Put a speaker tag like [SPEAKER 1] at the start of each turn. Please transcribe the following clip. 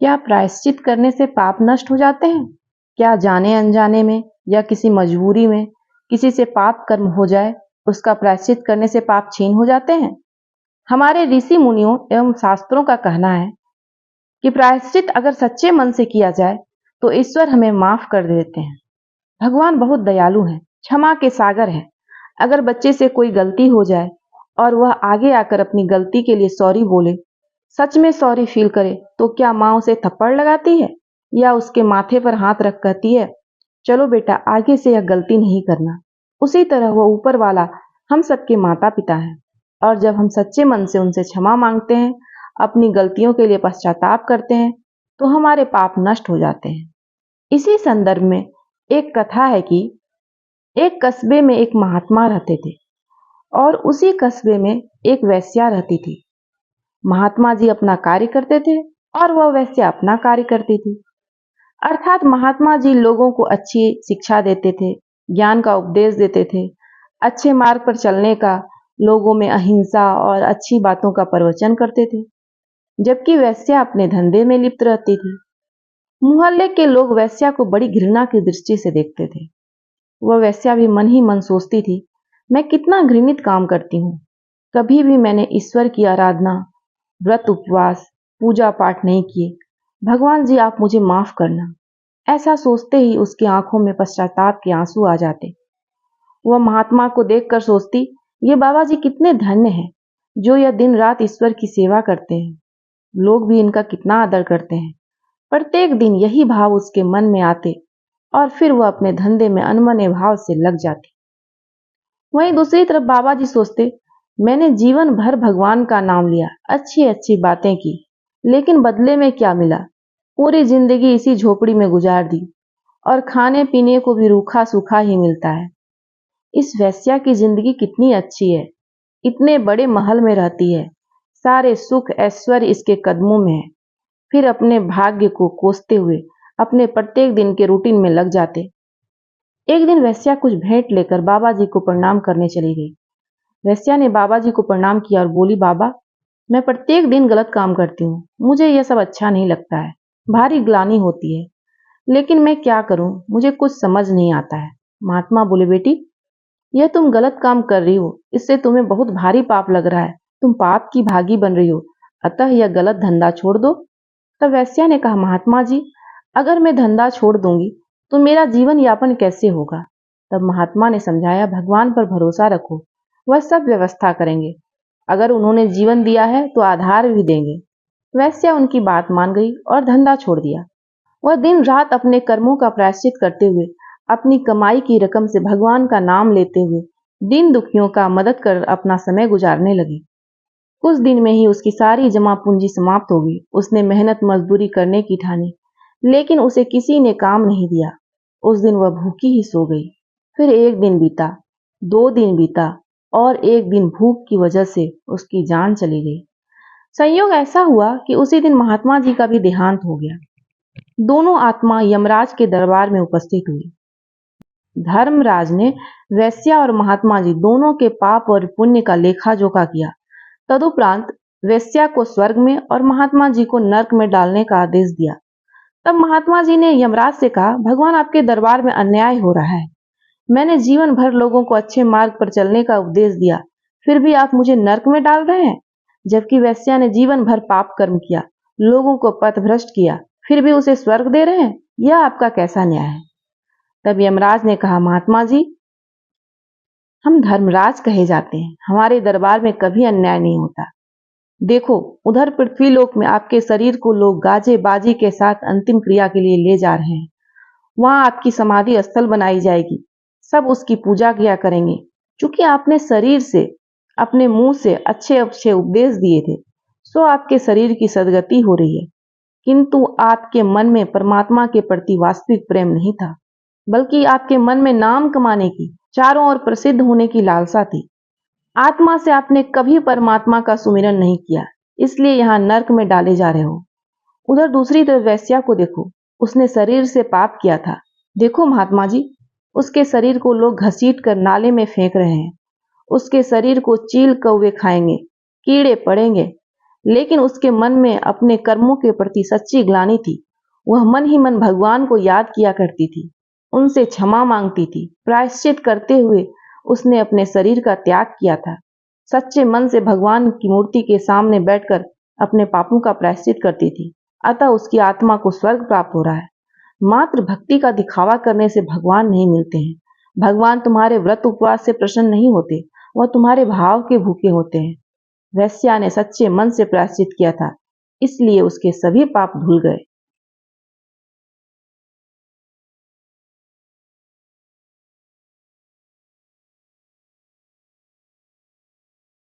[SPEAKER 1] क्या प्रायश्चित करने से पाप नष्ट हो जाते हैं? क्या जाने अनजाने में या किसी मजबूरी में किसी से पाप कर्म हो जाए, उसका प्रायश्चित करने से पाप छीन हो जाते हैं? हमारे ऋषि मुनियों एवं शास्त्रों का कहना है कि प्रायश्चित अगर सच्चे मन से किया जाए तो ईश्वर हमें माफ कर देते हैं। भगवान बहुत दयालु हैं, क्षमा के सागर हैं। अगर बच्चे से कोई गलती हो जाए और वह आगे आकर अपनी गलती के लिए सॉरी बोले, सच में सॉरी फील करे, तो क्या माँ उसे थप्पड़ लगाती है या उसके माथे पर हाथ रख कहती है, चलो बेटा आगे से यह गलती नहीं करना? उसी तरह वह ऊपर वाला हम सबके माता पिता हैं, और जब हम सच्चे मन से उनसे क्षमा मांगते हैं, अपनी गलतियों के लिए पश्चाताप करते हैं, तो हमारे पाप नष्ट हो जाते हैं। इसी संदर्भ में एक कथा है कि एक कस्बे में एक महात्मा रहते थे और उसी कस्बे में एक वेश्या रहती थी। महात्मा जी अपना कार्य करते थे और वह वेश्या अपना कार्य करती थी। अर्थात महात्मा जी लोगों को अच्छी शिक्षा देते थे, ज्ञान का उपदेश देते थे, अच्छे मार्ग पर चलने का, लोगों में अहिंसा और अच्छी बातों का प्रवचन करते थे, जबकि वेश्या अपने धंधे में लिप्त रहती थी। मोहल्ले के लोग वेश्या को बड़ी घृणा की दृष्टि से देखते थे। वह वेश्या भी मन ही मन सोचती थी, मैं कितना घृणित काम करती हूँ। कभी भी मैंने ईश्वर की आराधना, व्रत उपवास, पूजा पाठ नहीं किए। भगवान जी आप मुझे माफ करना। ऐसा सोचते ही उसकी आंखों में पश्चाताप के आंसू आ जाते। वह महात्मा को देखकर सोचती, ये बाबा जी कितने धन्य हैं, जो यह दिन रात ईश्वर की सेवा करते हैं। लोग भी इनका कितना आदर करते हैं। प्रत्येक दिन यही भाव उसके मन में आते और फिर वह अपने धंधे में अनमने भाव से लग जाती। वहीं दूसरी तरफ बाबा जी सोचते, मैंने जीवन भर भगवान का नाम लिया, अच्छी अच्छी बातें की, लेकिन बदले में क्या मिला? पूरी जिंदगी इसी झोपड़ी में गुजार दी और खाने पीने को भी रूखा सूखा ही मिलता है। इस वेश्या की जिंदगी कितनी अच्छी है, इतने बड़े महल में रहती है, सारे सुख ऐश्वर्य इसके कदमों में है। फिर अपने भाग्य को कोसते हुए अपने प्रत्येक दिन के रूटीन में लग जाते। एक दिन वेश्या कुछ भेंट लेकर बाबा जी को प्रणाम करने चली गई। वेश्या ने बाबा जी को प्रणाम किया और बोली, बाबा मैं प्रत्येक दिन गलत काम करती हूँ, मुझे यह सब अच्छा नहीं लगता है, भारी ग्लानि होती है, लेकिन मैं क्या करूं, मुझे कुछ समझ नहीं आता है। महात्मा बोले, बेटी यह तुम गलत काम कर रही हो, इससे तुम्हें बहुत भारी पाप लग रहा है, तुम पाप की भागी बन रही हो, अतः यह गलत धंधा छोड़ दो। तब वेश्या ने कहा, महात्मा जी अगर मैं धंधा छोड़ दूंगी तो मेरा जीवन यापन कैसे होगा? तब महात्मा ने समझाया, भगवान पर भरोसा रखो, वह सब व्यवस्था करेंगे। अगर उन्होंने जीवन दिया है तो आधार भी देंगे। वेश्या उनकी बात मान गई और धंधा छोड़ दिया। वह दिन रात अपने कर्मों का प्रायश्चित करते हुए, अपनी कमाई की रकम से भगवान का नाम लेते हुए दीन दुखियों का मदद कर अपना समय गुजारने लगी। कुछ दिन में ही उसकी सारी जमा पूंजी समाप्त हो गई। उसने मेहनत मजदूरी करने की ठानी, लेकिन उसे किसी ने काम नहीं दिया। उस दिन वह भूखी ही सो गई। फिर एक दिन बीता, 2 दिन बीता और एक दिन भूख की वजह से उसकी जान चली गई। संयोग ऐसा हुआ कि उसी दिन महात्मा जी का भी देहांत हो गया। दोनों आत्मा यमराज के दरबार में उपस्थित हुई। धर्मराज ने वेश्या और महात्मा जी दोनों के पाप और पुण्य का लेखा जोखा किया। तदुपरांत वेश्या को स्वर्ग में और महात्मा जी को नरक में डालने का आदेश दिया। तब महात्मा जी ने यमराज से कहा, भगवान आपके दरबार में अन्याय हो रहा है। मैंने जीवन भर लोगों को अच्छे मार्ग पर चलने का उपदेश दिया, फिर भी आप मुझे नरक में डाल रहे हैं। जबकि वेश्या ने जीवन भर पाप कर्म किया, लोगों को पथभ्रष्ट किया, फिर भी उसे स्वर्ग दे रहे हैं। यह आपका कैसा न्याय है? तब यमराज ने कहा, महात्मा जी हम धर्मराज कहे जाते हैं, हमारे दरबार में कभी अन्याय नहीं होता। देखो उधर पृथ्वीलोक में आपके शरीर को लोग गाजे बाजी के साथ अंतिम क्रिया के लिए ले जा रहे हैं। वहां आपकी समाधि स्थल बनाई जाएगी, सब उसकी पूजा किया करेंगे। क्योंकि आपने शरीर से, अपने मुंह से अच्छे अच्छे उपदेश दिए थे, सो आपके शरीर की सदगति हो रही है। किंतु आपके मन में परमात्मा के प्रति वास्तविक प्रेम नहीं था, बल्कि आपके मन में नाम कमाने की, चारों ओर प्रसिद्ध होने की लालसा थी। आत्मा से आपने कभी परमात्मा का सुमिरन नहीं किया, इसलिए यहाँ नरक में डाले जा रहे हो। उधर दूसरी तरफ वेश्या को देखो, उसने शरीर से पाप किया था। देखो महात्मा जी, उसके शरीर को लोग घसीट कर नाले में फेंक रहे हैं। उसके शरीर को चील कौवे खाएंगे, कीड़े पड़ेंगे। लेकिन उसके मन में अपने कर्मों के प्रति सच्ची ग्लानि थी। वह मन ही मन भगवान को याद किया करती थी, उनसे क्षमा मांगती थी। प्रायश्चित करते हुए उसने अपने शरीर का त्याग किया था। सच्चे मन से भगवान की मूर्ति के सामने बैठकर अपने पापों का प्रायश्चित करती थी। अतः उसकी आत्मा को स्वर्ग प्राप्त हो रहा है। मात्र भक्ति का दिखावा करने से भगवान नहीं मिलते हैं। भगवान तुम्हारे व्रत उपवास से प्रसन्न नहीं होते, वह तुम्हारे भाव के भूखे होते हैं। वैश्या ने सच्चे मन से प्रायश्चित किया था, इसलिए उसके सभी पाप धुल गए।